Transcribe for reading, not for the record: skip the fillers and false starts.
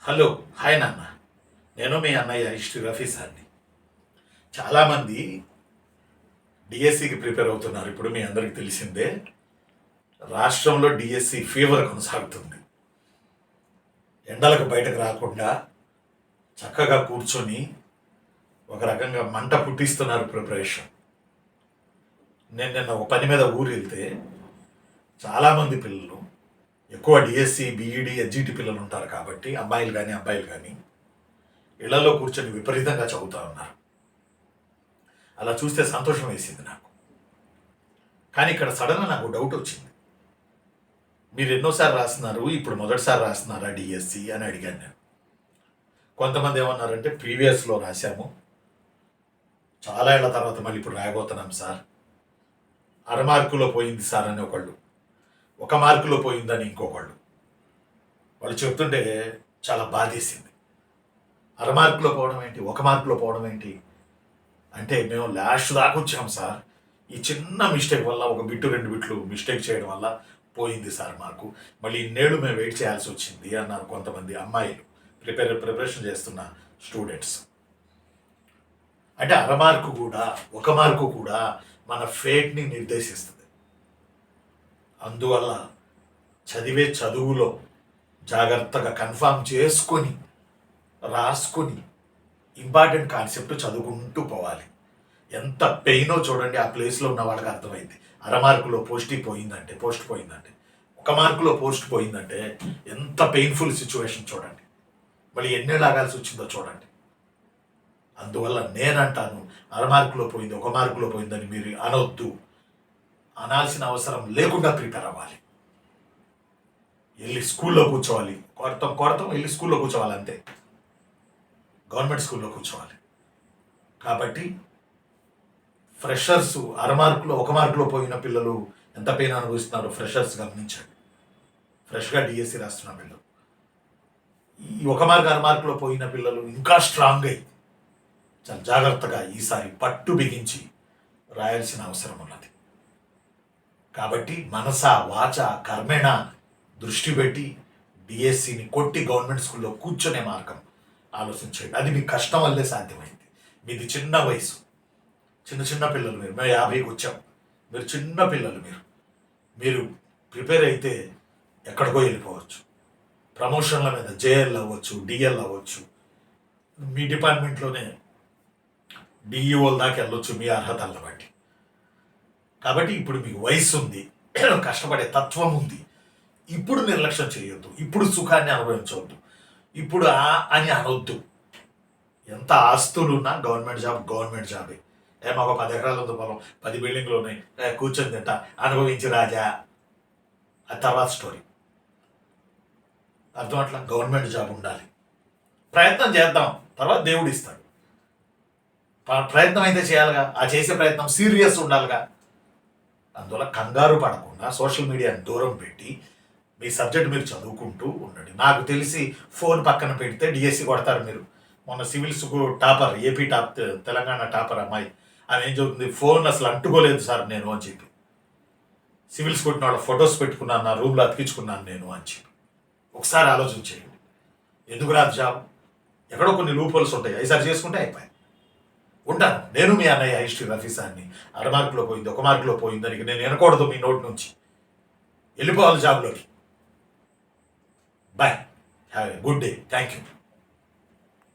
Hello, hi నాన్న. నేను మీ అన్నయ్య హిస్టరీ రఫీ సార్ని. చాలామంది డిఎస్సికి ప్రిపేర్ అవుతున్నారు. ఇప్పుడు మీ అందరికీ తెలిసిందే, రాష్ట్రంలో డిఎస్సి ఫీవర్ కొనసాగుతుంది. ఎండలకు బయటకు రాకుండా చక్కగా కూర్చొని ఒక రకంగా మంట పుట్టిస్తున్నారు ప్రిపరేషన్. నేను నిన్న ఒక పని మీద ఊరు వెళ్తే చాలామంది పిల్లలు, ఎక్కువ డిఎస్సి బీఈడి ఎస్జిటి పిల్లలు ఉంటారు కాబట్టి అమ్మాయిలు కానీ అబ్బాయిలు కానీ ఇళ్లలో కూర్చొని విపరీతంగా చదువుతూ ఉన్నారు. అలా చూస్తే సంతోషం వేసింది నాకు. కానీ ఇక్కడ సడన్గా నాకు డౌట్ వచ్చింది. మీరు ఎన్నోసార్లు రాస్తున్నారు, ఇప్పుడు మొదటిసారి రాస్తున్నారా డిఎస్సి అని అడిగాను నేను. కొంతమంది ఏమన్నారంటే ప్రీవియస్లో రాశాము, చాలా ఏళ్ల తర్వాత మళ్ళీ ఇప్పుడు రాయబోతున్నాం సార్, అర మార్కులో పోయింది సార్ అని ఒకళ్ళు, ఒక మార్కులో పోయిందని ఇంకొకళ్ళు. వాళ్ళు చెప్తుంటే చాలా బాధేసింది. అర మార్కులో పోవడం ఏంటి, ఒక మార్కులో పోవడం ఏంటి అంటే, మేము లాస్ట్ దాకా వచ్చాం సార్, ఈ చిన్న మిస్టేక్ వల్ల ఒక బిట్టు రెండు బిట్లు మిస్టేక్ చేయడం వల్ల పోయింది సార్ మాకు, మళ్ళీ ఇన్నేళ్ళు మేము వెయిట్ చేయాల్సి వచ్చింది అన్నారు కొంతమంది అమ్మాయిలు, ప్రిపరేషన్ చేస్తున్న స్టూడెంట్స్. అంటే అర మార్కు కూడా ఒక మార్కు కూడా మన ఫేట్ని నిర్దేశిస్తుంది. అందువల్ల చదివే చదువులో జాగ్రత్తగా కన్ఫామ్ చేసుకొని రాసుకొని ఇంపార్టెంట్ కాన్సెప్ట్ చదువుకుంటూ పోవాలి. ఎంత పెయినో చూడండి, ఆ ప్లేస్లో ఉన్న వాళ్ళకి అర్థమైంది. అర మార్కులో పోస్ట్ పోయిందంటే, ఒక మార్కులో పోస్ట్ పోయిందంటే ఎంత పెయిన్ఫుల్ సిచ్యువేషన్ చూడండి, మళ్ళీ ఎన్నేళ్ళు ఆగాల్సి వచ్చిందో చూడండి. అందువల్ల నేనంటాను, అర మార్కులో పోయింది ఒక మార్కులో పోయిందని మీరు అనొద్దు. అనాల్సిన అవసరం లేకుండా ప్రిపేర్ అవ్వాలి. వెళ్ళి స్కూల్లో కూర్చోవాలి, కొడతాం వెళ్ళి స్కూల్లో కూర్చోవాలి, అంతే. గవర్నమెంట్ స్కూల్లో కూర్చోవాలి. కాబట్టి ఫ్రెషర్స్ అర మార్కులో ఒక మార్కులో పోయిన పిల్లలు ఎంత పెయిన్ అనుభవిస్తున్నారో ఫ్రెషర్స్ గమనించండి. ఫ్రెష్గా డిఎస్సి రాస్తున్న పిల్లలు, ఈ ఒక మార్కు అర మార్కులో పోయిన పిల్లలు ఇంకా స్ట్రాంగ్ అయ్యి చాలా జాగ్రత్తగా ఈసారి పట్టు బిగించి రాయాల్సిన అవసరం ఉన్నది. కాబట్టి మనస వాచ కర్మేణ దృష్టి పెట్టి డిఎస్సిని కొట్టి గవర్నమెంట్ స్కూల్లో కూర్చునే మార్గం ఆలోచించండి. అది మీ కష్టం వల్లే సాధ్యమైంది. మీది చిన్న వయసు, చిన్న పిల్లలు, మేము 50కి వచ్చాం, మీరు చిన్న పిల్లలు, మీరు ప్రిపేర్ అయితే ఎక్కడికో వెళ్ళిపోవచ్చు. ప్రమోషన్ల మీద జేఎల్ అవ్వచ్చు, డిఎల్ అవ్వచ్చు, మీ డిపార్ట్మెంట్లోనే డిఈఓల దాకా వెళ్ళొచ్చు మీ అర్హతలను బట్టి. కాబట్టి ఇప్పుడు మీకు వయసు ఉంది, కష్టపడే తత్వం ఉంది. ఇప్పుడు నిర్లక్ష్యం చేయొద్దు, ఇప్పుడు సుఖాన్ని అనుభవించవద్దు, ఇప్పుడు అని అనొద్దు. ఎంత ఆస్తులున్నా గవర్నమెంట్ జాబే. మాకు 10 ఎకరాలు ఉంది పొలం, 10 బిల్డింగ్లు ఉన్నాయి, కూర్చొని తింటా, అనుభవించి రాజా, అది తర్వాత స్టోరీ. అర్థం అట్లా గవర్నమెంట్ జాబ్ ఉండాలి. ప్రయత్నం చేద్దాం, తర్వాత దేవుడు ఇస్తాడు. ప్రయత్నం అయితే చేయాలిగా, ఆ చేసే ప్రయత్నం సీరియస్ ఉండాలిగా. అందువల్ల కంగారు పడకుండా సోషల్ మీడియాని దూరం పెట్టి మీ సబ్జెక్ట్ మీరు చదువుకుంటూ ఉండండి. నాకు తెలిసి ఫోన్ పక్కన పెడితే డిఎస్సి కొడతారు మీరు. మొన్న సివిల్స్కు topper, AP top, Telangana topper అమ్మాయి, ఆమె ఏం చెబుతుంది, ఫోన్ అసలు అంటుకోలేదు సార్ నేను అని చెప్పి. సివిల్స్ కొట్టిన వాళ్ళ ఫొటోస్ పెట్టుకున్నాను, నా రూమ్లో అతికించుకున్నాను నేను అని చెప్పి. ఒకసారి ఆలోచన చేయండి. ఎందుకు రాదు జాబ్? ఎక్కడో కొన్ని లూప్ హోల్స్ ఉంటాయి, ఈసారి చేసుకుంటే అయిపోయాయి. ఉంటాను. నేను మీ అన్నయ్య హిస్టరీ రఫీ సార్ని. అర మార్కులో పోయింది ఒక మార్కులో పోయిందని నేను వినకూడదు మీ నోటి నుంచి. వెళ్ళిపోవాలి జాబ్లోకి. Bye, have a good day. Thank you.